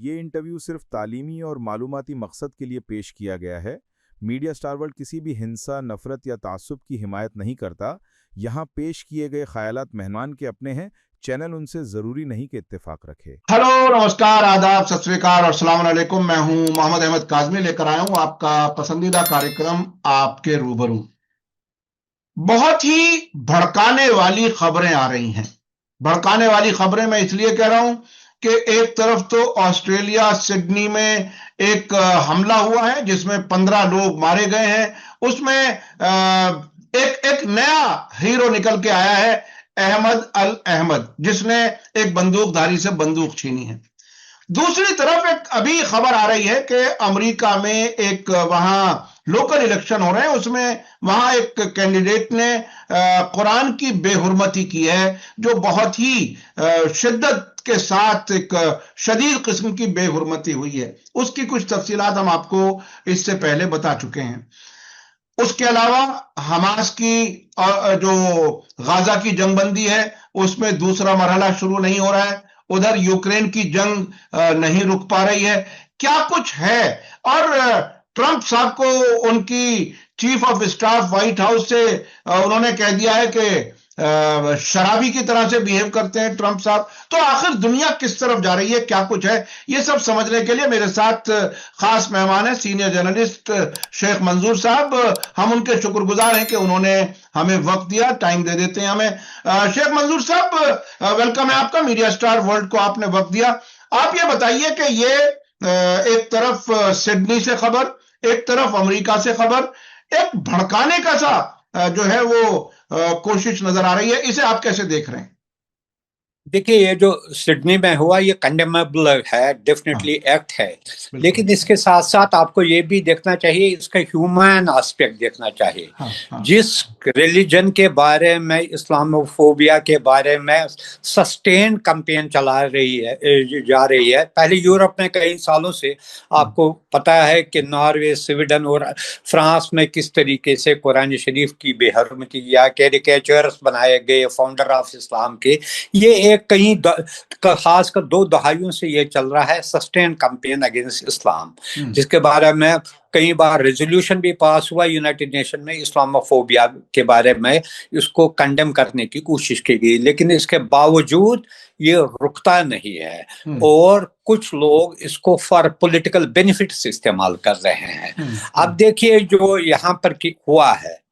ये इंटरव्यू सिर्फ तालीमी और मालूमाती मकसद के लिए पेश किया गया है। मीडिया स्टार वर्ल्ड किसी भी हिंसा, नफरत या तासुब की हिमायत नहीं करता। यहाँ पेश किए गए ख्यालात मेहमान के अपने हैं। चैनल उनसे जरूरी नहीं कि इत्तेफाक रखे। हेलो, नमस्कार, आदाब, सत श्री अकाल और अस्सलाम वालेकुम। मैं हूं मोहम्मद अहमद काज़मी, लेकर आया हूं आपका पसंदीदा कार्यक्रम आपके रूबरू। बहुत ही भड़काने वाली खबरें आ रही हैं। भड़काने वाली खबरें मैं इसलिए कह रहा हूं कि एक तरफ तो ऑस्ट्रेलिया सिडनी में एक हमला हुआ है जिसमें 15 लोग मारे गए हैं। उसमें एक एक नया हीरो निकल के आया है, अहमद अल अहमद, जिसने एक बंदूकधारी से बंदूक छीनी है। दूसरी तरफ एक अभी खबर आ रही है कि अमेरिका में एक वहां लोकल इलेक्शन हो रहे हैं, उसमें वहां एक कैंडिडेट ने कुरान की बेहुरमती की है, जो बहुत ही शिद्दत के साथ एक शदीद किस्म की बेहुरमती हुई है। उसकी कुछ तफसीलात हम आपको इससे पहले बता चुके हैं। उसके अलावा हमास की जो गाजा की जंगबंदी है, उसमें दूसरा मरहला शुरू नहीं हो रहा है। उधर यूक्रेन की जंग नहीं रुक पा रही है। क्या कुछ है। और ट्रंप साहब को उनकी chief of staff white house से उन्होंने कह दिया है कि शराबी की तरह से बिहेव करते हैं ट्रंप साहब। तो आखिर दुनिया किस तरफ जा रही है, क्या कुछ है, ये सब समझने के लिए मेरे साथ खास मेहमान है, सीनियर जर्नलिस्ट शेख मंजूर साहब। हम उनके शुक्रगुजार हैं कि उन्होंने हमें वक्त दिया, टाइम दे देते हैं हमें। शेख मंजूर साहब, वेलकम है आपका। मीडिया स्टार वर्ल्ड को आपने वक्त दिया। आप ये बताइए कि ये एक तरफ सिडनी से खबर, एक तरफ अमेरिका से खबर, एक भड़काने का सा जो है वो कोशिश नजर आ रही है, इसे आप कैसे देख रहे हैं? देखिए, ये जो सिडनी में हुआ ये कंडेमेबल है, डेफिनेटली एक्ट है, लेकिन इसके साथ साथ आपको ये भी देखना चाहिए, इसका ह्यूमन एस्पेक्ट देखना चाहिए। जिस रिलीजन के बारे में, इस्लामोफोबिया के बारे में सस्टेन कैंपेन जा रही है। पहले यूरोप में कई सालों से आपको पता है कि नॉर्वे, स्वीडन और फ्रांस में किस तरीके से कुरान शरीफ की बेहरमती या कैरिकेचर्स बनाए गए फाउंडर ऑफ इस्लाम के। ये कहीं खासकर 2 दहाइयों से ये चल रहा है सस्टेन कैंपेन अगेंस्ट इस्लाम, जिसके बारे में कई बार रेजोल्यूशन भी पास हुआ यूनाइटेड नेशन में इस्लामोफोबिया के बारे में, इसको कंडेम करने की कोशिश की गई, लेकिन इसके बावजूद ये रुकता नहीं है और कुछ लोग इसको फॉर पॉलिटिकल बेनिफिट्स इस्तेमाल कर रहे हैं। अब देखिए जो यहाँ पर हुआ है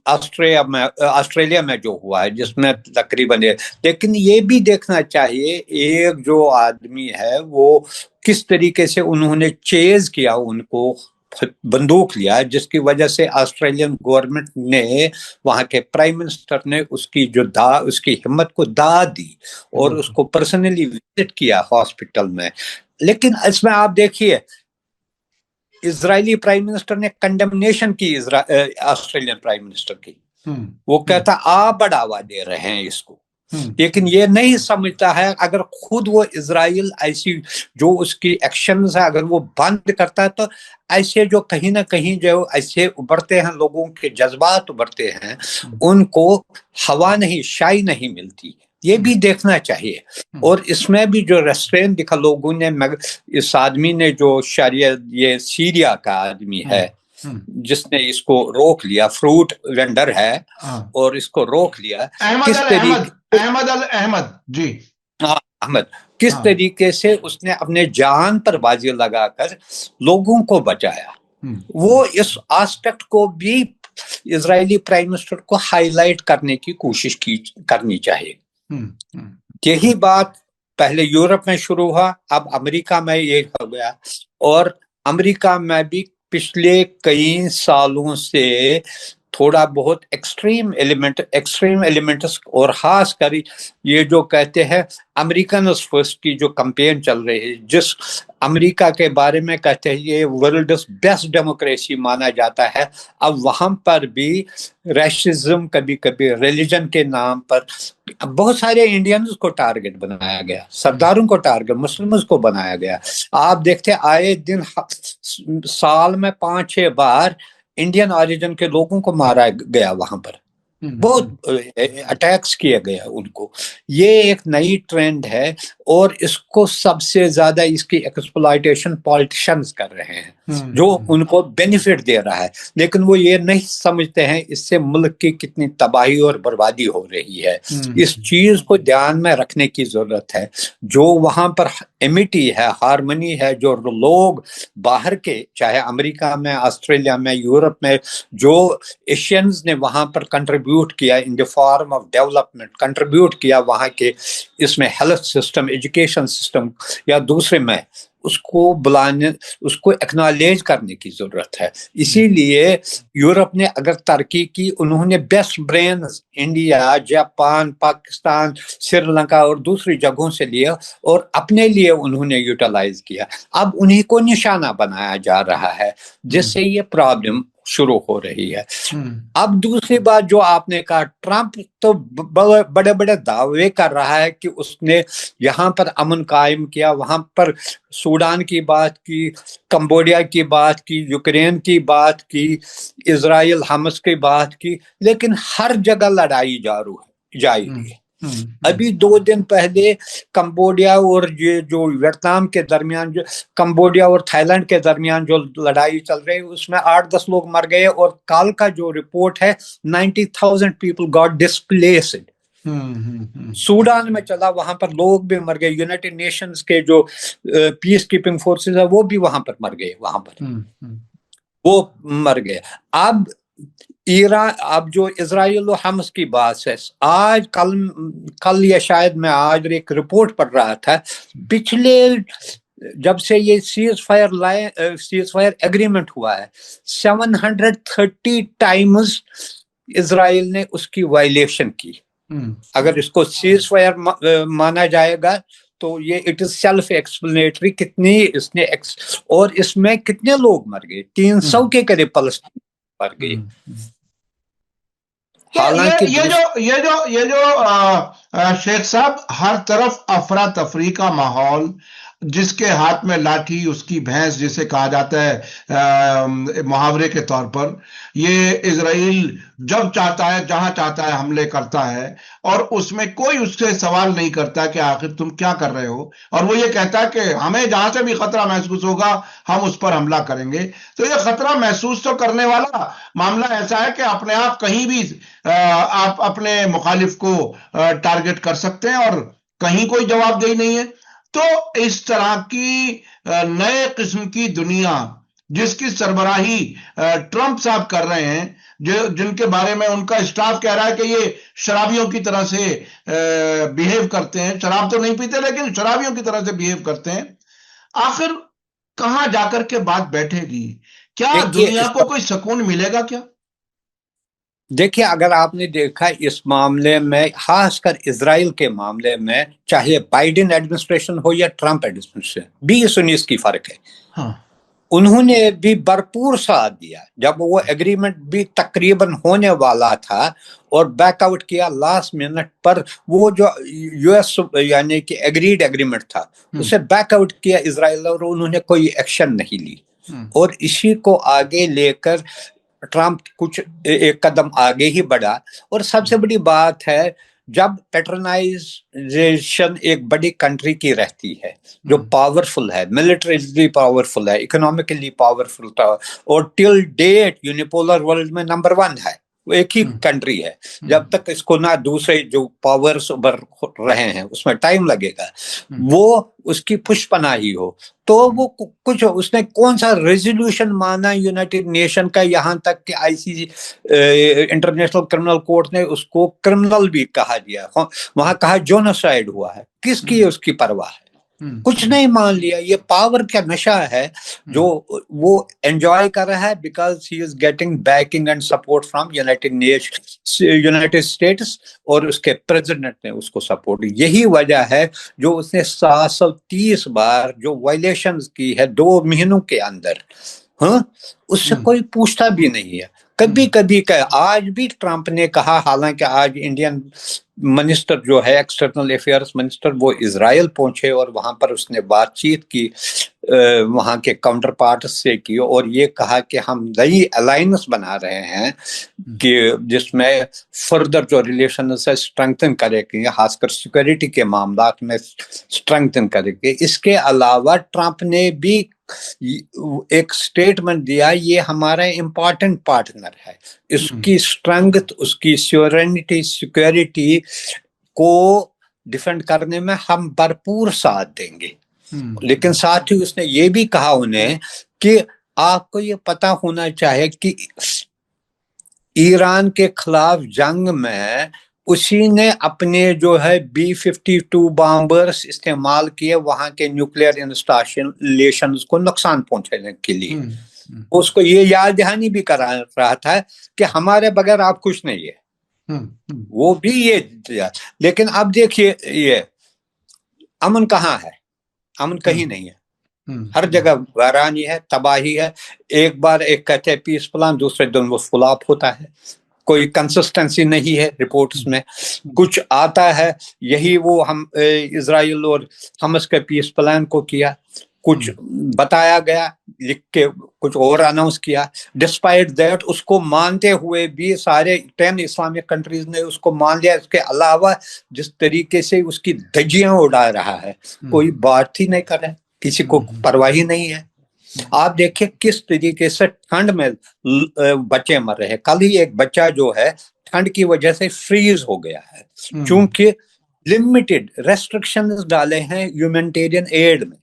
ऑस्ट्रेलिया में जो हुआ है, जिसमें तकरीबन, लेकिन ये भी देखना चाहिए एक जो आदमी है वो किस तरीके से उन्होंने चेज किया, उनको बंदूक लिया, जिसकी वजह से ऑस्ट्रेलियन गवर्नमेंट ने, वहां के प्राइम मिनिस्टर ने उसकी उसकी हिम्मत को दाद दी और उसको पर्सनली विजिट किया हॉस्पिटल में। लेकिन इसमें आप देखिए इजरायली प्राइम मिनिस्टर ने कंडेमनेशन की ऑस्ट्रेलियन प्राइम मिनिस्टर की। वो कहता आप बढ़ावा दे रहे हैं इसको, लेकिन ये नहीं समझता है अगर खुद वो इजराइल ऐसी जो उसकी एक्शंस है अगर वो बंद करता है तो ऐसे जो कहीं ना कहीं जो ऐसे उभरते हैं, लोगों के जज्बात उभरते हैं, उनको हवा नहीं, शाई नहीं मिलती। ये भी देखना चाहिए। और इसमें भी जो रेस्ट्रेंट दिखा लोगों ने, इस आदमी ने जो शरिया, ये सीरिया का आदमी है जिसने इसको रोक लिया, फ्रूट वेंडर है और इसको रोक लिया, किस तरीके अहमद अल अहमद जी, अहमद, किस तरीके से उसने अपने जान पर बाजी लगाकर लोगों को बचाया। वो इस एस्पेक्ट को भी इजरायली प्राइम मिनिस्टर को हाईलाइट करने की कोशिश करनी चाहिए। यही बात पहले यूरोप में शुरू हुआ, अब अमेरिका में ये हो गया। और अमेरिका में भी पिछले कई सालों से थोड़ा बहुत एक्सट्रीम एलिमेंट्स और खास कर ये जो कहते हैं अमेरिकन फर्स्ट की जो कैंपेन चल रही है, जिस अमेरिका के बारे में कहते हैं ये वर्ल्ड्स बेस्ट डेमोक्रेसी माना जाता है, अब वहां पर भी रैशिज्म, कभी कभी रिलीजन के नाम पर बहुत सारे इंडियंस को टारगेट बनाया गया, सरदारों को टारगेट, मुस्लिम्स को बनाया गया। आप देखते आए दिन साल में 5-6 बार इंडियन ओरिजिन के लोगों को मारा गया, वहां पर बहुत अटैक्स किए गए उनको। ये एक नई ट्रेंड है और इसको सबसे ज्यादा इसकी एक्सप्लॉयटेशन पॉलिटिशियंस कर रहे हैं जो उनको बेनिफिट दे रहा है, लेकिन वो ये नहीं समझते हैं इससे मुल्क की कितनी तबाही और बर्बादी हो रही है। इस चीज को ध्यान में रखने की जरूरत है। जो वहां पर एमिटी है, हार्मनी है, जो लोग बाहर के, चाहे अमेरिका में, ऑस्ट्रेलिया में, यूरोप में, जो एशियंस ने वहां पर कंट्रीब्यूट किया in the form of development, contribute किया वहां के इसमें हेल्थ सिस्टम, एजुकेशन सिस्टम या दूसरे में, उसको बुलाने, उसको एक्नॉलेज करने की जरूरत है। इसीलिए यूरोप ने अगर तरक्की की, उन्होंने best brains India, Japan, Pakistan, Sri Lanka और दूसरी जगहों से लिया और अपने लिए उन्होंने यूटिलाइज किया। अब उन्हीं को निशाना बनाया जा रहा है, जिससे ये प्रॉब्लम शुरू हो रही है। अब दूसरी बात जो आपने कहा, ट्रंप तो बड़े बड़े दावे कर रहा है कि उसने यहाँ पर अमन कायम किया, वहां पर सूडान की बात की, कंबोडिया की बात की, यूक्रेन की बात की, इजराइल हमस की बात की, लेकिन हर जगह लड़ाई जारी है। अभी 2 दिन पहले कंबोडिया और ये जो वियतनाम के दरमियान, जो कंबोडिया और थाईलैंड के दरमियान जो लड़ाई चल रही है, उसमें 8-10 लोग मर गए और कल का जो रिपोर्ट है 90,000 पीपल गॉट डिस्प्लेस्ड। सूडान में चला, वहां पर लोग भी मर गए। यूनाइटेड नेशंस के जो पीस कीपिंग फोर्सेस है वो भी वहां पर मर गए, वहां पर वो मर गए। अब ईरान, अब जो इजराइल और हमास की बात है, आज कल या शायद मैं आज एक रिपोर्ट पढ़ रहा था, पिछले जब से ये सीज फायर एग्रीमेंट हुआ है 730 टाइम्स इजराइल ने उसकी वायलेशन की। अगर इसको सीज फायर माना जाएगा तो ये इट इज सेल्फ एक्सप्लेनेटरी कितनी इसने और इसमें कितने लोग मर गए, 300 के करीब फलस्तीनी मर गए। ये जो शेख साहब, हर तरफ अफरा तफरी का माहौल, जिसके हाथ में लाठी उसकी भैंस जिसे कहा जाता है मुहावरे के तौर पर, ये इजराइल जब चाहता है जहां चाहता है हमले करता है और उसमें कोई उससे सवाल नहीं करता कि आखिर तुम क्या कर रहे हो, और वो ये कहता है कि हमें जहां से भी खतरा महसूस होगा हम उस पर हमला करेंगे। तो ये खतरा महसूस तो करने वाला मामला ऐसा है कि अपने आप कहीं भी आप अपने मुखालिफ को टारगेट कर सकते हैं और कहीं कोई जवाबदेही नहीं है। तो इस तरह की नए किस्म की दुनिया जिसकी सरबराही ट्रंप साहब कर रहे हैं, जो जिनके बारे में उनका स्टाफ कह रहा है कि ये शराबियों की तरह से बिहेव करते हैं, शराब तो नहीं पीते लेकिन शराबियों की तरह से बिहेव करते हैं, आखिर कहां जाकर के बात बैठेगी? क्या दुनिया को कोई सुकून मिलेगा क्या? देखिए, अगर आपने देखा इस मामले में, खासकर इजराइल के मामले में, चाहे बाइडेन एडमिनिस्ट्रेशन हो या ट्रंप एडमिनिस्ट्रेशन, 20-19 की फर्क है। हाँ। उन्होंने भी भरपूर साथ दिया जब वो एग्रीमेंट भी तकरीबन होने वाला था और बैकआउट किया लास्ट मिनट पर। वो जो यूएस यानी कि एग्रीड एग्रीमेंट था उसे बैकआउट किया इजराइल और उन्होंने कोई एक्शन नहीं ली। और इसी को आगे लेकर ट्रंप कुछ एक कदम आगे ही बढ़ा। और सबसे बड़ी बात है, जब पैटर्नाइजेशन एक बड़ी कंट्री की रहती है जो पावरफुल है, मिलिटरीली पावरफुल है, इकोनॉमिकली पावरफुल था, और टिल डेट यूनिपोलर वर्ल्ड में नंबर 1 है, वो एक ही कंट्री है। जब तक इसको ना दूसरे जो पावर्स उभर रहे हैं उसमें टाइम लगेगा, वो उसकी पुष्पनाही हो। तो वो कुछ उसने कौन सा रेजोल्यूशन माना यूनाइटेड नेशन का, यहाँ तक कि आईसीसी इंटरनेशनल क्रिमिनल कोर्ट ने उसको क्रिमिनल भी कहा दिया, वहां कहा जोनोसाइड हुआ है। किसकी उसकी परवाह है? कुछ नहीं मान लिया। ये पावर का नशा है जो वो एंजॉय कर रहा है because he is getting backing and support from United states और उसके प्रेसिडेंट ने उसको सपोर्ट। यही वजह है जो उसने 730 बार जो वायलेशंस की है 2 महीनों के अंदर, हाँ, उससे कोई पूछता भी नहीं है। कभी कभी आज भी ट्रंप ने कहा, हालांकि आज इंडियन मिनिस्टर जो है, एक्सटर्नल अफेयर्स मिनिस्टर, वो इजराइल पहुंचे और वहां पर उसने बातचीत की वहां के काउंटर पार्ट से की, और ये कहा कि हम नई अलायंस बना रहे हैं कि जिसमें फर्दर जो रिलेशन है स्ट्रेंथन करेंगे, खासकर सिक्योरिटी के मामला में स्ट्रेंथन करेंगे। इसके अलावा ट्रंप ने भी एक स्टेटमेंट दिया, ये हमारा इम्पोर्टेंट पार्टनर है, इसकी स्ट्रेंथ, उसकी सोवरेनिटी, सिक्योरिटी को डिफेंड करने में हम भरपूर साथ देंगे। लेकिन साथ ही उसने ये भी कहा उन्हें कि आपको ये पता होना चाहिए कि ईरान के खिलाफ जंग में उसी ने अपने जो है B-52 बॉम्बर्स इस्तेमाल किए वहां के न्यूक्लियर इंस्टॉलेशंस को नुकसान पहुंचाने के लिए। उसको ये याद दहानी भी करा रहा था कि हमारे बगैर आप कुछ नहीं है। वो भी ये दिया। लेकिन अब देखिए, ये अमन कहाँ है? अमन कहीं नहीं है, हर जगह वीरानी है, तबाही है। एक बार एक कहते हैं पीस प्लान, दूसरे दिन वो फ्लॉप होता है, कोई कंसिस्टेंसी नहीं है रिपोर्ट्स में। कुछ आता है, यही वो हम इजराइल और हमास के पीस प्लान को किया, कुछ बताया गया लिख के, कुछ और अनाउंस किया। डिस्पाइट दैट उसको मानते हुए भी सारे 10 इस्लामिक कंट्रीज ने उसको मान लिया। इसके अलावा जिस तरीके से उसकी धज्जियां उड़ा रहा है, कोई बात ही नहीं कर रहा है, किसी को परवाह ही नहीं है। आप देखिए किस तरीके से ठंड में बच्चे मर रहे हैं। कल ही एक बच्चा जो है ठंड की वजह से फ्रीज हो गया है, क्योंकि लिमिटेड रेस्ट्रिक्शंस डाले हैं ह्यूमैनिटेरियन एड में।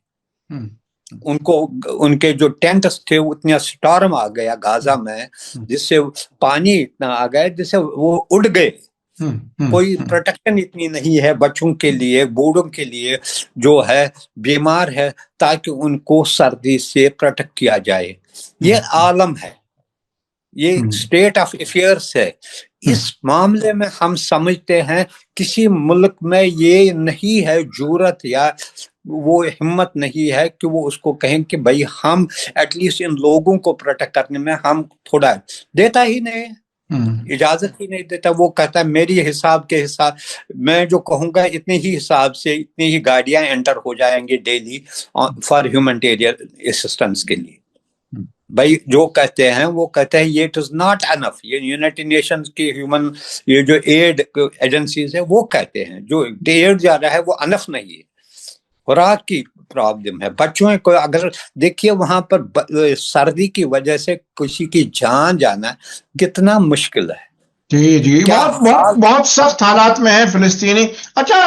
उनको उनके जो टेंट्स थे उतना स्टॉर्म आ गया गाजा में, जिससे पानी इतना आ गया जिससे वो उड़ गए। कोई प्रोटेक्शन इतनी नहीं है बच्चों के लिए, बूढ़ों के लिए जो है बीमार है, ताकि उनको सर्दी से प्रोटेक्ट किया जाए। ये आलम है, ये स्टेट ऑफ अफेयर्स है। इस मामले में हम समझते हैं किसी मुल्क में ये नहीं है जरूरत या वो हिम्मत नहीं है कि वो उसको कहें कि भाई हम एटलीस्ट इन लोगों को प्रोटेक्ट करने में हम थोड़ा, देता ही नहीं, इजाजत ही नहीं देता। वो कहता है मेरी हिसाब के हिसाब, मैं जो कहूंगा इतने ही हिसाब से इतनी ही गाड़ियां एंटर हो जाएंगे डेली फॉर ह्यूमैनिटेरियन असिस्टेंस के लिए। भाई जो कहते हैं वो कहते हैं ये इट इज नॉट एनफ। ये यूनाइटेड नेशंस की ह्यूमन ये जो एड एजेंसीज है वो कहते हैं जो एड जा रहा है वो अनफ नहीं है। खुराक की प्रॉब्लम है, बच्चों को अगर देखिए वहां पर सर्दी की वजह से किसी की जान जाना कितना मुश्किल है। जी जी, बहुत बहुत बहुत सख्त हालात में है फिलिस्तीनी। अच्छा,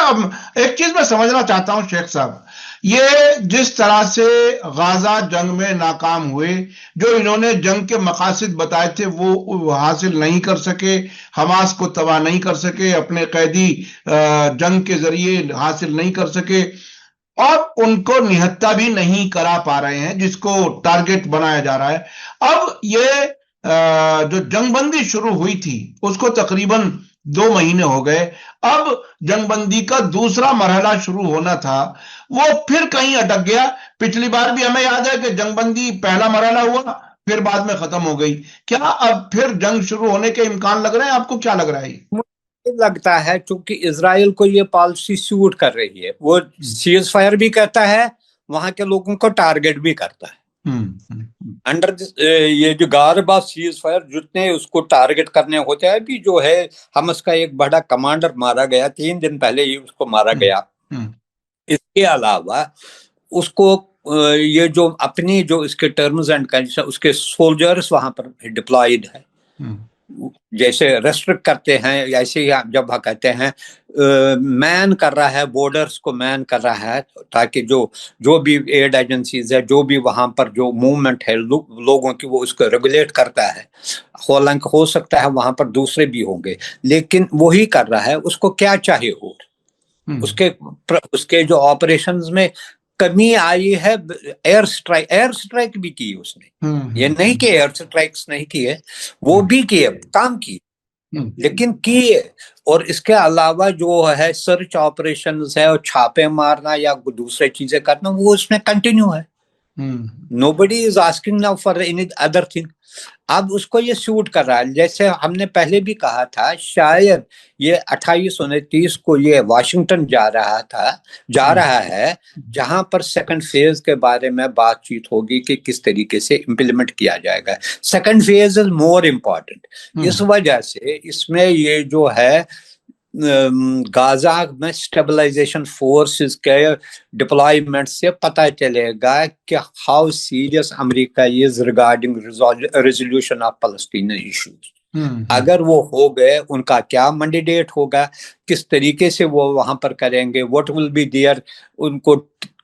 एक चीज मैं समझना चाहता हूं शेख साहब, ये जिस तरह से गाजा जंग में नाकाम हुए, जो इन्होंने जंग के मकासद बताए थे वो हासिल नहीं कर सके, हमास को तबाह नहीं कर सके, अपने कैदी जंग के जरिए हासिल नहीं कर सके, और उनको निहत्ता भी नहीं करा पा रहे हैं जिसको टारगेट बनाया जा रहा है। अब ये जो जंगबंदी शुरू हुई थी उसको तकरीबन 2 महीने हो गए। अब जंगबंदी का दूसरा मरहला शुरू होना था, वो फिर कहीं अटक गया। पिछली बार भी हमें याद है कि जंगबंदी पहला मरहला हुआ, फिर बाद में खत्म हो गई। क्या अब फिर जंग शुरू होने के इम्कान लग रहे हैं? आपको क्या लग रहा है? लगता है क्योंकि इजराइल को ये पॉलिसी सूट कर रही है, वो सीज फायर भी करता है, वहां के लोगों को टारगेट भी करता है। अंडर ये जो गारबा सीज फायर जितने उसको टारगेट करने होते हैं, भी जो है हमस का एक बड़ा कमांडर मारा गया 3 दिन पहले ही उसको मारा गया। इसके अलावा उसको ये जो अपनी जो इसके टर्म्स एंड कंडीशन, उसके सोल्जर्स वहां पर डिप्लॉयड है, जैसे रेस्ट्रिक्ट करते हैं ऐसे ही जब कहते हैं मैन कर रहा है, बॉर्डर्स को मैन कर रहा है, ताकि जो भी एड एजेंसीज है, जो भी वहां पर जो मूवमेंट है लोगों की, वो उसको रेगुलेट करता है। हालांकि हो सकता है वहां पर दूसरे भी होंगे, लेकिन वही कर रहा है। उसको क्या चाहिए हो, उसके जो ऑपरेशंस में कमी आई है। एयर स्ट्राइक भी की उसने, ये नहीं कि एयर स्ट्राइक्स नहीं किए, वो भी किए, काम किए, लेकिन किए। और इसके अलावा जो है सर्च ऑपरेशंस है और छापे मारना या दूसरे चीजें करना, वो उसमें कंटिन्यू है। Nobody is asking now for any other thing. अब उसको ये सूट कर रहा है, जैसे हमने पहले भी कहा था, शायद ये 28-29 को ये वाशिंगटन जा रहा है, जहां पर सेकंड फेज के बारे में बातचीत होगी कि किस तरीके से इम्प्लीमेंट किया जाएगा. Second phase is more important. इस वजह से इसमें ये जो है गाजा में स्टेबलाइजेशन फोर्सेस के डिप्लॉयमेंट से पता चलेगा कि how serious America is regarding resolution of Palestinian issues. अगर वो हो गए, उनका क्या मैंडेट होगा, किस तरीके से वो वहां पर करेंगे, व्हाट विल बी देयर, उनको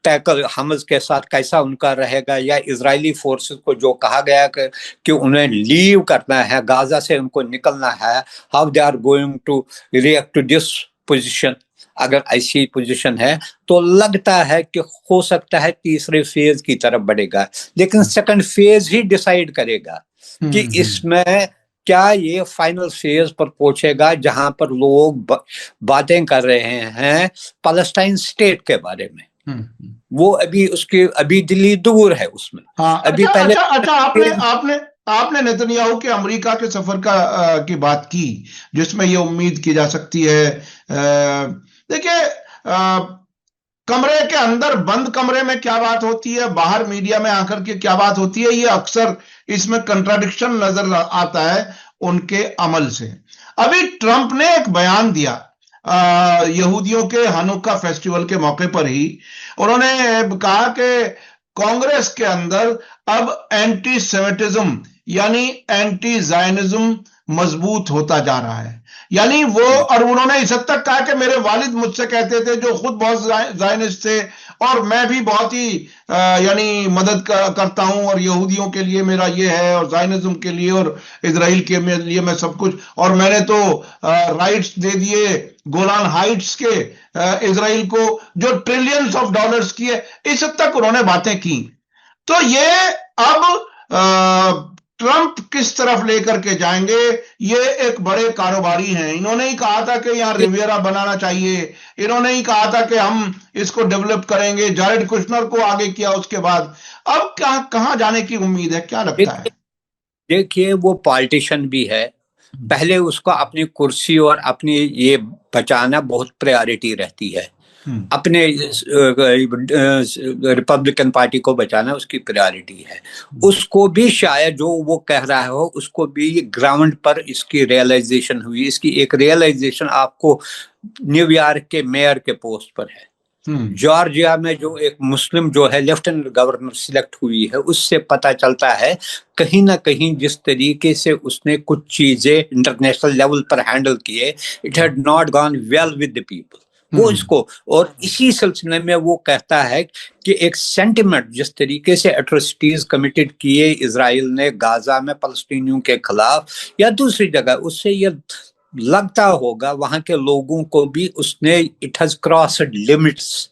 टैकल हमास के साथ कैसा उनका रहेगा, या इजरायली फोर्सेस को जो कहा गया कि उन्हें लीव करना है, गाजा से उनको निकलना है, how they are going to react to this position. अगर ऐसी पोजीशन है तो लगता है कि हो सकता है तीसरे फेज की तरफ बढ़ेगा, लेकिन सेकंड फेज ही डिसाइड करेगा कि इसमें क्या ये फाइनल फेज पर पहुंचेगा, जहां पर लोग बातें कर रहे हैं पैलेस्टाइन स्टेट के बारे में. वो अभी दिल्ली दूर है उसमें. हाँ, अभी अच्छा, पहले अच्छा, आपने नेतन्याहू के अमेरिका के सफर की बात की, जिसमें ये उम्मीद की जा सकती है. देखिए, कमरे के अंदर, बंद कमरे में क्या बात होती है, बाहर मीडिया में आकर के क्या बात होती है, ये अक्सर इसमें कंट्राडिक्शन नजर आता है उनके अमल से. अभी ट्रंप ने एक बयान दिया यहूदियों के हनुक्का फेस्टिवल के मौके पर ही. उन्होंने कहा कि कांग्रेस के अंदर अब एंटी सेमिटिज्म यानी एंटी जायनिज्म मजबूत होता जा रहा है. यानी वो, और उन्होंने इस हद तक कहा कि मेरे वालिद मुझसे कहते थे, जो खुद बहुत जायनिस्ट थे, और मैं भी बहुत ही यानी मदद करता हूं, और यहूदियों के लिए मेरा ये है, और जायनिज्म के लिए और इजराइल के लिए मैं सब कुछ, और मैंने तो राइट्स दे दिए गोलान हाइट्स के इजराइल को, जो ट्रिलियंस ऑफ डॉलर्स की है. इस हद तक उन्होंने बातें की. तो ये अब ट्रंप किस तरफ लेकर के जाएंगे, ये एक बड़े कारोबारी हैं. इन्होंने ही कहा था कि यहां रिवियरा बनाना चाहिए, इन्होंने ही कहा था कि हम इसको डेवलप करेंगे, जारेड कुशनर को आगे किया उसके बाद. अब कहां जाने की उम्मीद है, क्या लगता है? देखिए, वो पॉलिटिशियन भी है, पहले उसको अपनी कुर्सी और अपनी ये बचाना बहुत प्रायोरिटी रहती है. अपने रिपब्लिकन पार्टी को बचाना उसकी प्रायोरिटी है. उसको भी शायद जो वो कह रहा हो, उसको भी ग्राउंड पर इसकी रियलाइजेशन हुई. इसकी एक रियलाइजेशन आपको न्यूयॉर्क के मेयर के पोस्ट पर है. जॉर्जिया में जो एक मुस्लिम जो है लेफ्टिनेंट गवर्नर सिलेक्ट हुई है, उससे पता चलता है कहीं ना कहीं जिस तरीके से उसने कुछ चीजें इंटरनेशनल लेवल पर हैंडल किए, it had not gone well with the people. वो इसको, और इसी सिलसिले में वो कहता है कि एक सेंटिमेंट, जिस तरीके से एट्रोसिटीज कमिटेड किए इजराइल ने गाजा में फलस्तीनियों के खिलाफ या दूसरी जगह, उससे ये लगता होगा वहां के लोगों को भी उसने इट हैज क्रॉस्ड लिमिट्स.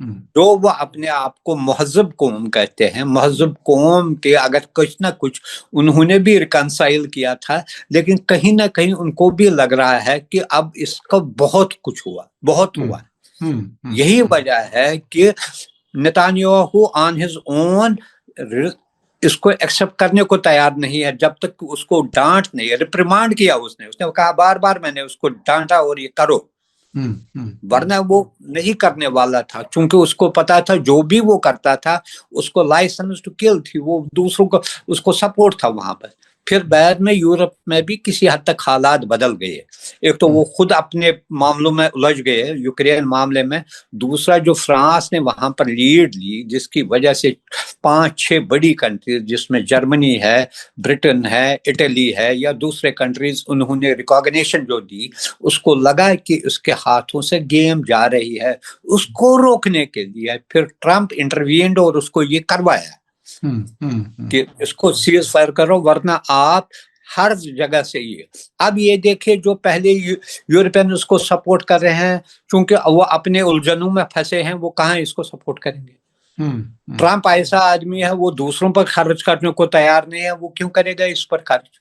जो वो अपने आप को महजब कौम कहते हैं, महजब कौम के अगर कुछ ना कुछ उन्होंने भी रिकंसाइल किया था, लेकिन कहीं ना कहीं उनको भी लग रहा है कि अब इसका बहुत कुछ हुआ, बहुत हुआ. यही वजह है कि नेतन्याहू ऑन हिज ओन इसको एक्सेप्ट करने को तैयार नहीं है, जब तक उसको डांट नहीं, रिप्रिमांड किया उसने कहा बार बार मैंने उसको डांटा और ये करो, वरना वो नहीं करने वाला था, क्योंकि उसको पता था जो भी वो करता था उसको लाइसेंस टू किल थी, वो दूसरों को उसको सपोर्ट था वहां पर. फिर बाद में यूरोप में भी किसी हद तक हालात बदल गए. एक तो वो खुद अपने मामलों में उलझ गए यूक्रेन मामले में, दूसरा जो फ्रांस ने वहां पर लीड ली, जिसकी वजह से 5-6 बड़ी कंट्रीज जिसमें जर्मनी है, ब्रिटेन है, इटली है या दूसरे कंट्रीज, उन्होंने रिकॉग्निशन जो दी, उसको लगा कि उसके हाथों से गेम जा रही है. उसको रोकने के लिए फिर ट्रंप इंटरवीन्ड और उसको ये करवाया कि इसको सीज फायर करो, वरना आप हर जगह से ये. अब ये देखिए, जो पहले यूरोपियन उसको सपोर्ट कर रहे हैं, क्योंकि वो अपने उलझनों में फंसे हैं, वो कहाँ इसको सपोर्ट करेंगे. ट्रंप ऐसा आदमी है, वो दूसरों पर खर्च करने को तैयार नहीं है, वो क्यों करेगा इस पर खर्च,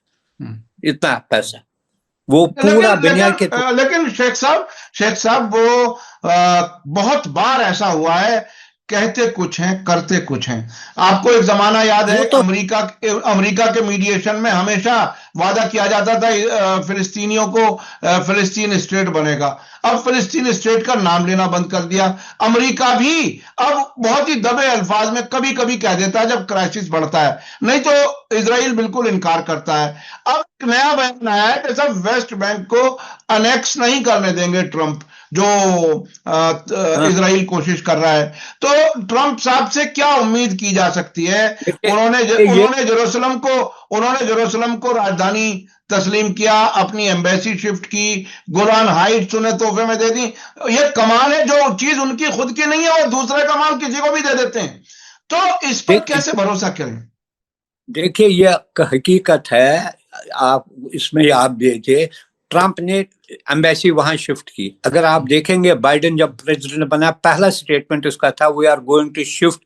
इतना पैसा वो पूरा दुनिया के. लेकिन शेख साहब वो बहुत बार ऐसा हुआ है कहते कुछ हैं, करते कुछ हैं। आपको एक जमाना याद है, तो अमेरिका के मीडिएशन में हमेशा वादा किया जाता था फिलिस्तीनियों को फिलिस्तीन स्टेट बनेगा। अब फिलिस्तीन स्टेट का नाम लेना बंद कर दिया। अमेरिका भी अब बहुत ही दबे अल्फाज में कभी कभी कह देता है जब क्राइसिस बढ़ता है, नहीं तो इजराइल बिल्कुल इनकार करता है। अब एक नया बयान आया है कि सब वेस्ट बैंक को अनेक्स नहीं करने देंगे ट्रंप, जो इजराइल कोशिश कर रहा है। तो ट्रंप साहब से क्या उम्मीद की जा सकती है? उन्होंने जेरूसलम को राजधानी तस्लीम किया, अपनी एम्बेसी शिफ्ट की, गोलान हाइट्स उन्हें तोहफे में दे दी। ये कमाल है, जो चीज उनकी खुद की नहीं है और दूसरे का माल किसी को भी दे देते हैं। तो इस पर कैसे भरोसा करें? देखिए, यह हकीकत है। आप इसमें आप देखिए, ट्रंप ने एम्बेसी वहां शिफ्ट की। अगर आप देखेंगे, बाइडेन जब प्रेसिडेंट बना, पहला स्टेटमेंट उसका था, we are going to shift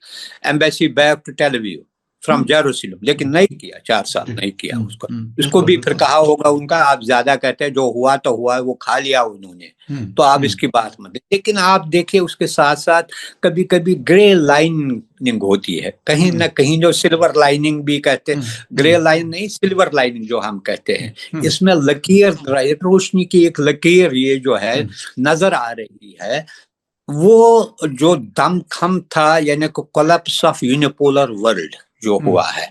embassy back to Tel Aviv from Jerusalem. लेकिन नहीं किया, 4 साल नहीं किया उसको। इसको भी फिर कहा होगा उनका, आप ज्यादा कहते हैं, जो हुआ तो हुआ, वो खा लिया उन्होंने, तो आप इसकी बात मत। लेकिन आप देखिए, उसके साथ साथ कभी कभी ग्रे लाइनिंग होती है, कहीं ना कहीं, जो सिल्वर लाइनिंग भी कहते हैं, ग्रे लाइन नहीं, सिल्वर लाइनिंग जो हम कहते हैं। इसमें लकीर, रोशनी की एक लकीर ये जो है नजर आ रही है। वो जो दमखम था, यानी कि कोलैप्स ऑफ यूनिपोलर वर्ल्ड जो हुआ है,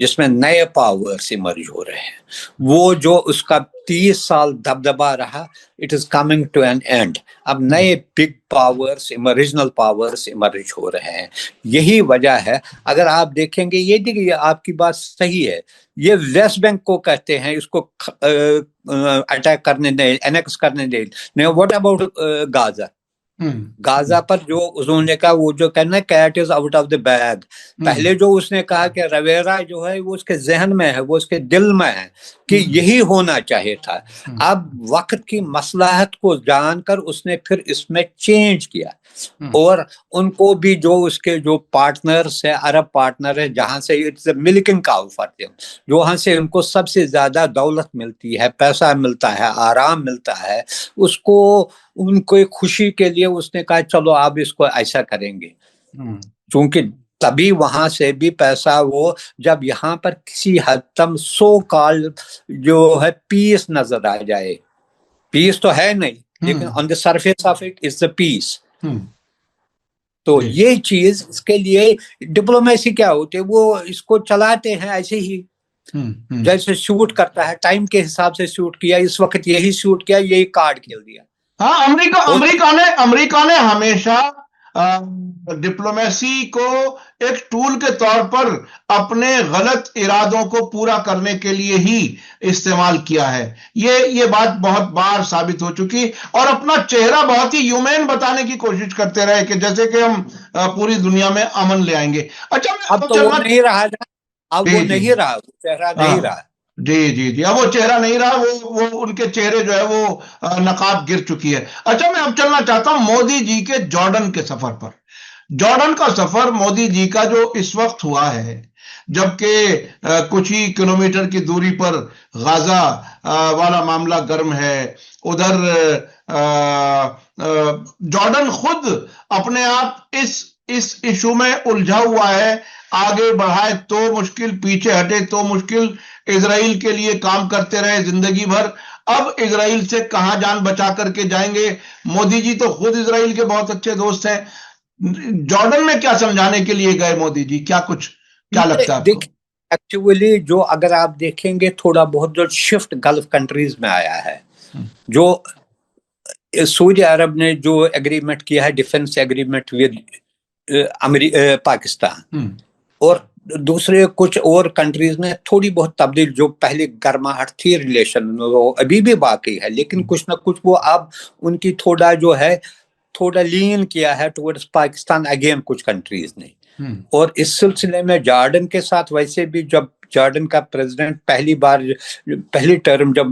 जिसमें नए पावर्स इमर्ज हो रहे हैं, वो जो उसका 30 साल दबदबा रहा, it is coming to an end. अब नए big powers, regional powers emerge हो रहे हैं। यही वजह है। अगर आप देखेंगे, ये देखिए, आपकी बात सही है, ये वेस्ट बैंक को कहते हैं, इसको अटैक करने दे, एनेक्स करने दे। What about Gaza? गाजा पर जो उन्होंने कहा, वो जो कहना, cat is out of the bag. पहले जो उसने कहा कि रवेरा जो है वो उसके जहन में है, वो उसके दिल में है कि यही होना चाहिए था। अब वक्त की मसलाहत को जानकर उसने फिर इसमें चेंज किया, और उनको भी जो उसके जो पार्टनर्स है, अरब पार्टनर है, जहां से it's milking cow for them, जहां से उनको सबसे ज्यादा दौलत मिलती है, पैसा मिलता है, आराम मिलता है, उसको उनको खुशी के लिए उसने कहा चलो आप इसको ऐसा करेंगे। क्योंकि तभी वहां से भी पैसा, वो जब यहाँ पर किसी हद तक सो कॉल्ड जो है पीस नजर आ जाए, पीस तो है नहीं, लेकिन on the surface of it is the peace. तो ये चीज, इसके लिए डिप्लोमेसी क्या होती है, वो इसको चलाते हैं ऐसे ही, जैसे शूट करता है, टाइम के हिसाब से शूट किया, इस वक्त यही शूट किया, यही कार्ड खेल दिया। हाँ, अमेरिका ने हमेशा डिप्लोमेसी को एक टूल के तौर पर अपने गलत इरादों को पूरा करने के लिए ही इस्तेमाल किया है। ये बात बहुत बार साबित हो चुकी, और अपना चेहरा बहुत ही ह्यूमन बताने की कोशिश करते रहे कि जैसे कि हम पूरी दुनिया में अमन ले आएंगे। अच्छा, अब तो वो नहीं रहा, अब वो नहीं रहा, वो चेहरा नहीं रहा। जी, अब वो चेहरा नहीं रहा, वो उनके चेहरे जो है वो नकाब गिर चुकी है। अच्छा, मैं अब चलना चाहता हूं मोदी जी के जॉर्डन के सफर पर। जॉर्डन का सफर मोदी जी का जो इस वक्त हुआ है, जबकि कुछ ही किलोमीटर की दूरी पर गाजा वाला मामला गर्म है, उधर जॉर्डन खुद अपने आप इस इशू में उलझा हुआ है। आगे बढ़ाए तो मुश्किल, पीछे हटे तो मुश्किल, इजराइल के लिए काम करते रहे जिंदगी भर। अब इजराइल से कहां जान बचा करके जाएंगे? मोदी जी तो खुद इजराइल के बहुत अच्छे दोस्त हैं। जॉर्डन में क्या समझाने के लिए गए मोदी जी? क्या लगता है आपको? एक्चुअली जो अगर आप देखेंगे, थोड़ा बहुत जो शिफ्ट गल्फ कंट्रीज में आया है, जो सऊदी अरब ने जो एग्रीमेंट किया है, डिफेंस एग्रीमेंट विद पाकिस्तान, और दूसरे कुछ और कंट्रीज में थोड़ी बहुत तब्दील, जो पहले गर्माहट थी रिलेशन में, वो अभी भी बाकी है, लेकिन कुछ ना कुछ वो अब उनकी थोड़ा जो है, थोड़ा लीन किया है टुवर्ड्स पाकिस्तान अगेन कुछ कंट्रीज ने। और इस सिलसिले में जॉर्डन के साथ, वैसे भी जब जॉर्डन का प्रेसिडेंट पहली टर्म जब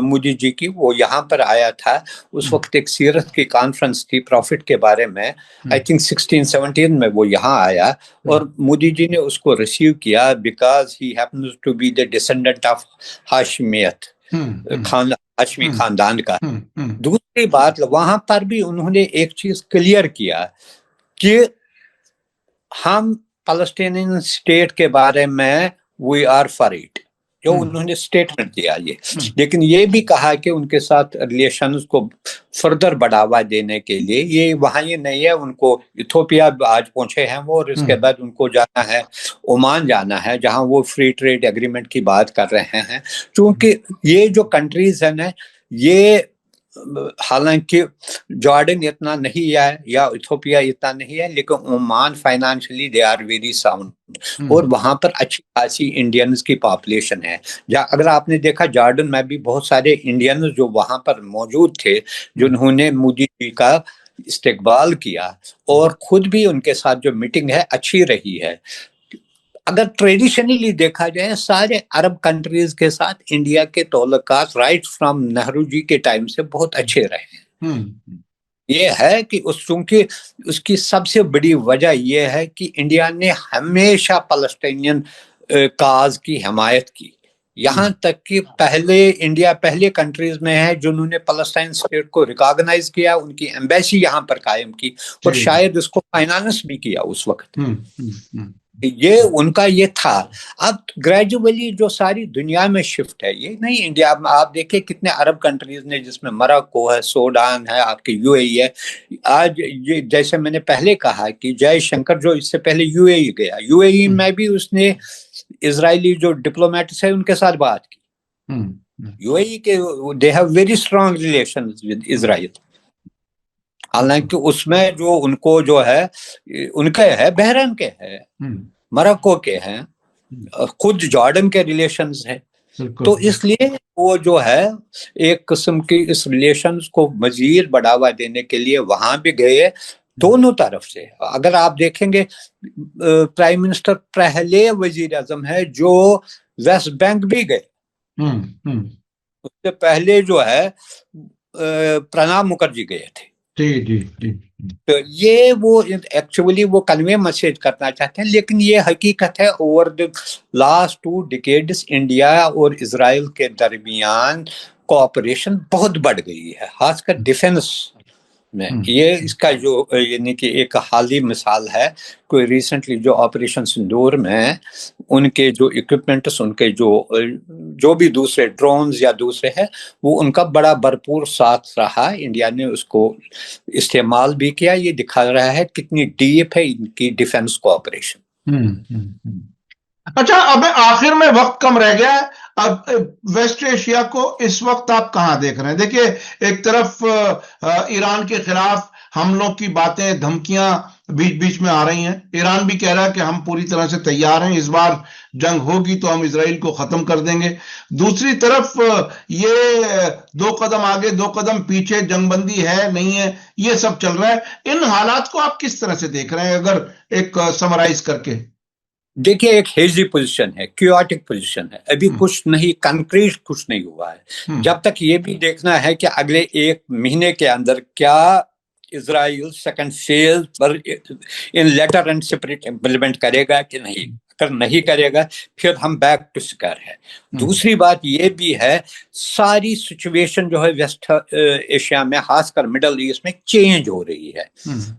मोदी जी की वो यहाँ पर आया था, उस वक्त एक सीरत की कॉन्फ्रेंस थी प्रॉफिट के बारे में, आई थिंक 16-17 में वो यहाँ आया, और मोदी जी ने उसको रिसीव किया because he happens to be the descendant of हाशमियत, हाशमी खानदान का। दूसरी बात, वहां पर भी उन्होंने एक चीज क्लियर किया कि हम पैलेस्टीनियन स्टेट के बारे में वी आर फॉर इट, जो उन्होंने स्टेटमेंट दिया ये, लेकिन ये भी कहा कि उनके साथ रिलेशंस को फर्दर बढ़ावा देने के लिए ये वहाँ ये नहीं है, उनको इथोपिया आज पहुंचे हैं वो, और इसके बाद उनको जाना है ओमान जाना है, जहां वो फ्री ट्रेड एग्रीमेंट की बात कर रहे हैं। क्योंकि ये जो कंट्रीज है ना, ये हालांकि जॉर्डन इतना नहीं है या इथोपिया इतना नहीं है, लेकिन Oman financially they are very sound, और वहां पर अच्छी खासी इंडियंस की पॉपुलेशन है। अगर आपने देखा जॉर्डन में भी बहुत सारे इंडियंस जो वहां पर मौजूद थे, जिन्होंने मोदी जी का इस्तकबाल किया, और खुद भी उनके साथ जो मीटिंग है अच्छी रही है। अगर ट्रेडिशनली देखा जाए सारे अरब कंट्रीज के साथ इंडिया के ताल्लुकात राइट फ्रॉम नेहरू जी के टाइम से बहुत अच्छे रहे हैं। ये है कि चूंकि उसकी सबसे बड़ी वजह यह है कि इंडिया ने हमेशा पैलेस्टीनियन काज की हिमायत की, यहाँ तक कि इंडिया पहले कंट्रीज में है जिन्होंने पैलेस्टाइन स्टेट को रिकॉग्नाइज किया, उनकी एम्बेसी यहाँ पर कायम की, और शायद उसको फाइनेंस भी किया उस वक्त। ये उनका ये था। अब ग्रेजुअली जो सारी दुनिया में शिफ्ट है, ये नहीं इंडिया में, आप देखिए कितने अरब कंट्रीज ने, जिसमें मोरक्को है, सूडान है, आपके यूएई है। आज ये जैसे मैंने पहले कहा कि जयशंकर जो इससे पहले यूएई गया, यूएई में भी उसने इजरायली जो डिप्लोमेट्स है उनके साथ बात की। यूएई के they have very strong relations with Israel, हालांकि उसमें जो उनको जो है उनके है, बहरीन के है, मोरक्को के हैं, खुद जॉर्डन के रिलेशंस है। तो इसलिए वो जो है एक किस्म की इस रिलेशंस को मजीद बढ़ावा देने के लिए वहां भी गए, दोनों तरफ से। अगर आप देखेंगे प्राइम मिनिस्टर पहले वजीर आजम है जो वेस्ट बैंक भी गए, उससे पहले जो है प्रणब मुखर्जी गए थे। तो ये वो एक्चुअली वो कन्वे मैसेज करना चाहते हैं, लेकिन ये हकीकत है over the last 2 decades India और इजराइल के दरमियान कोऑपरेशन बहुत बढ़ गई है, खासकर डिफेंस में। ये इसका जो यानी कि एक हाली मिसाल है, कोई रिसेंटली जो ऑपरेशन सिंदूर में उनके जो इक्विपमेंट्स, उनके जो भी दूसरे ड्रोन्स या दूसरे हैं, वो उनका बड़ा भरपूर साथ रहा, इंडिया ने उसको इस्तेमाल भी किया। ये दिखा रहा है कितनी डीप है इनकी डिफेंस कोऑपरेशन। अच्छा, अब आखिर में वक्त कम रह गया है, अब वेस्ट एशिया को इस वक्त आप कहां देख रहे हैं? देखिए, एक तरफ ईरान के खिलाफ हमलों की बातें, धमकियां बीच बीच में आ रही हैं। ईरान भी कह रहा है कि हम पूरी तरह से तैयार हैं, इस बार जंग होगी तो हम इजराइल को खत्म कर देंगे। दूसरी तरफ ये 2 कदम आगे 2 कदम पीछे, जंगबंदी है नहीं है, ये सब चल रहा है। इन हालात को आप किस तरह से देख रहे हैं, अगर एक समराइज करके? देखिए, एक हेजी पोजीशन है, क्योटिक पोजीशन है, अभी कुछ नहीं, कंक्रीट कुछ नहीं हुआ है। जब तक ये भी देखना है कि अगले 1 महीने के अंदर क्या इजराइल सेकंड फेज पर इन लेटर एंड सेपरेट इम्प्लीमेंट करेगा कि नहीं। अगर नहीं करेगा फिर हम बैक टू स्क्वायर है। दूसरी बात ये भी है, सारी सिचुएशन जो है वेस्ट एशिया में, खासकर मिडल ईस्ट में चेंज हो रही है।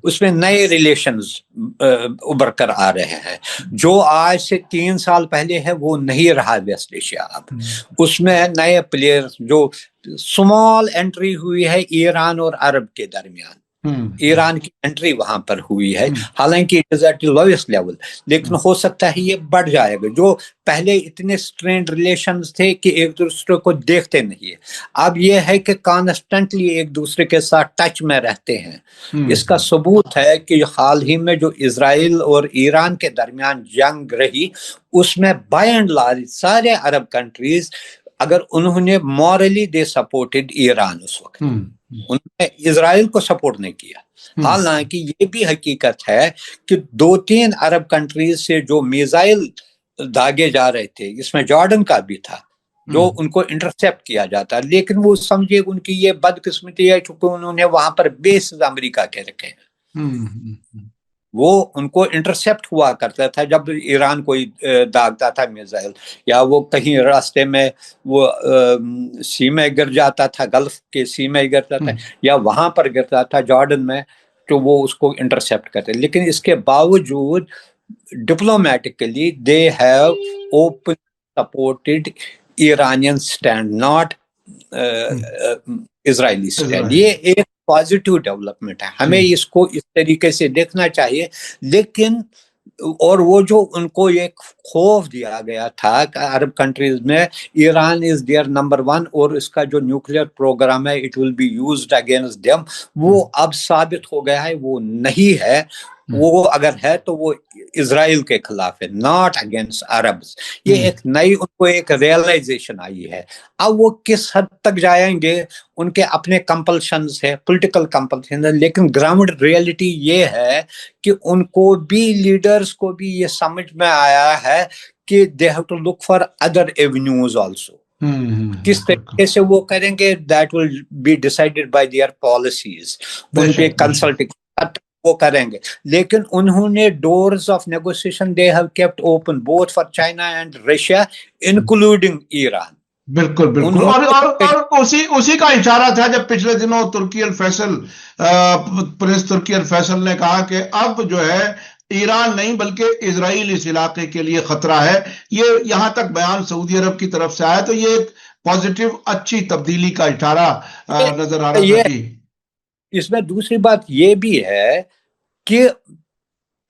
उसमें नए रिलेशंस उभर कर आ रहे हैं, जो आज से 3 साल पहले है वो नहीं रहा वेस्ट एशिया। अब उसमें नए प्लेयर्स, जो स्मॉल एंट्री हुई है ईरान और अरब के दरमियान, ईरान की एंट्री वहां पर हुई है, हालांकि it is eight lowest level, लेकिन हो सकता है ये बढ़ जाएगा। जो पहले इतने स्ट्रेन्ड रिलेशंस थे कि एक दूसरे को देखते नहीं है, अब ये है कि कॉन्स्टेंटली एक दूसरे के साथ टच में रहते हैं। इसका सबूत है कि हाल ही में जो इजराइल और ईरान के दरमियान जंग रही, उसमें बाय एंड लार्ज सारे अरब कंट्रीज, अगर उन्होंने मॉरली दे सपोर्टेड ईरान, उस वक्त उन्होंने इजराइल को सपोर्ट नहीं किया। हालांकि ये भी हकीकत है कि 2-3 अरब कंट्रीज से जो मिसाइल दागे जा रहे थे, इसमें जॉर्डन का भी था, जो उनको इंटरसेप्ट किया जाता, लेकिन वो समझे उनकी ये बदकिस्मती है क्योंकि उन्होंने वहां पर बेस अमेरिका के रखे हैं। वो उनको इंटरसेप्ट हुआ करता था जब ईरान कोई दागता था मिसाइल, या वो कहीं रास्ते में वो सी में गिर जाता था, गल्फ के सी में गिरता था, या वहां पर गिरता था जॉर्डन में, तो वो उसको इंटरसेप्ट करते हैं, लेकिन इसके बावजूद diplomatically they have open supported Iranian stand, not Israeli stand. ये एक पॉजिटिव डेवलपमेंट है, हमें इसको इस तरीके से देखना चाहिए। लेकिन और वो जो उनको एक खौफ दिया गया था अरब कंट्रीज में, ईरान इज देयर नंबर 1 और इसका जो न्यूक्लियर प्रोग्राम है it will be used against them, वो अब साबित हो गया है वो नहीं है। वो अगर है तो वो इजराइल के खिलाफ है, नॉट अगेंस्ट अरब्स। ये एक नई उनको एक रियलाइजेशन आई है। अब वो किस हद तक जाएंगे, उनके अपने कंपल्शंस है, पॉलिटिकल कंपल्शन है, लेकिन ग्राउंड रियलिटी ये है कि उनको भी, लीडर्स को भी ये समझ में आया है कि they have to look for other avenues also. किस तरीके से वो करेंगे, that will be decided by their policies, उनके कंसल्टिंग वो करेंगे। लेकिन उन्होंने doors of negotiation they have kept open both for China and Russia including Iran. बिल्कुल बिल्कुल। और उसी का इशारा था जब पिछले दिनों तुर्की अल फैसल, प्रिंस तुर्की अल फैसल ने कहा कि अब जो है ईरान नहीं बल्कि इजराइल इस इलाके के लिए खतरा है। ये यहां तक बयान सऊदी अरब की तरफ से आया, तो ये एक पॉजिटिव अच्छी तब्दीली का इशारा नजर आ रहा था कि इसमें दूसरी बात ये भी है कि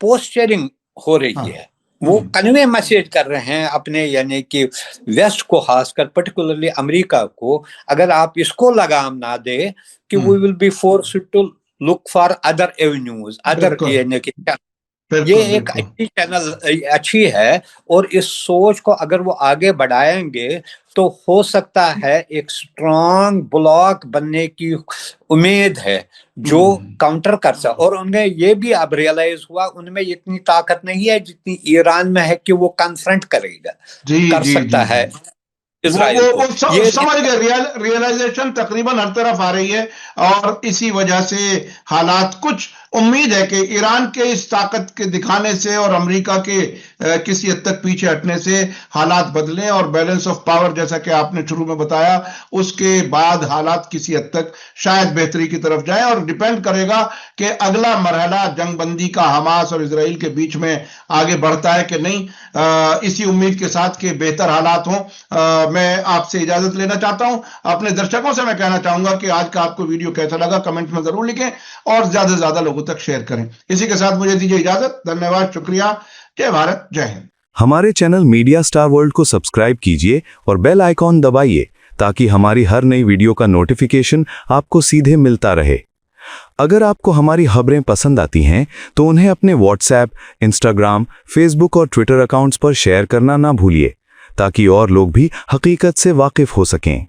पोस्चरिंग हो रही है, वो कन्वे मैसेज कर रहे हैं अपने, यानी कि वेस्ट को, खासकर पर्टिकुलरली अमेरिका को, अगर आप इसको लगाम ना दे कि we will be forced to look for other avenues, other, यानी कि ये एक अच्छी चैनल अच्छी है। और इस सोच को अगर वो आगे बढ़ाएंगे तो हो सकता है एक स्ट्रॉन्ग ब्लॉक बनने की उम्मीद है जो काउंटर कर सकता। और उन्हें ये भी अब रियलाइज हुआ उनमें इतनी ताकत नहीं है जितनी ईरान में है कि वो कन्फ्रंट करेगा, कर सकता है इजराइल को। ये समझ गए, रियलाइजेशन तकरीबन हर तरफ आ रही है। और इसी वजह से हालात, कुछ उम्मीद है कि ईरान के इस ताकत के दिखाने से और अमेरिका के किसी हद तक पीछे हटने से हालात बदलें और बैलेंस ऑफ पावर, जैसा कि आपने शुरू में बताया, उसके बाद हालात किसी हद तक शायद बेहतरी की तरफ जाएं। और डिपेंड करेगा कि अगला मरहला जंगबंदी का हमास और इजराइल के बीच में आगे बढ़ता है कि नहीं। इसी उम्मीद के साथ कि बेहतर हालात हों, मैं आपसे इजाजत लेना चाहता हूं। अपने दर्शकों से मैं कहना चाहूंगा कि आज का आपको वीडियो कैसा लगा कमेंट में जरूर लिखें और ज्यादा से ज्यादा लोगों तक शेयर करें। इसी के साथ मुझे दीजिए इजाजत। धन्यवाद, शुक्रिया, जय भारत, जय हिंद। हमारे चैनल मीडिया स्टार वर्ल्ड को सब्सक्राइब कीजिए और बेल आइकॉन दबाइए ताकि हमारी हर नई वीडियो का नोटिफिकेशन आपको सीधे मिलता रहे। अगर आपको हमारी खबरें पसंद आती हैं तो उन्हें अपने व्हाट्सएप, इंस्टाग्राम, फेसबुक और ट्विटर अकाउंट्स पर शेयर करना ना भूलिए ताकि और लोग भी हकीकत से वाकिफ हो सकें।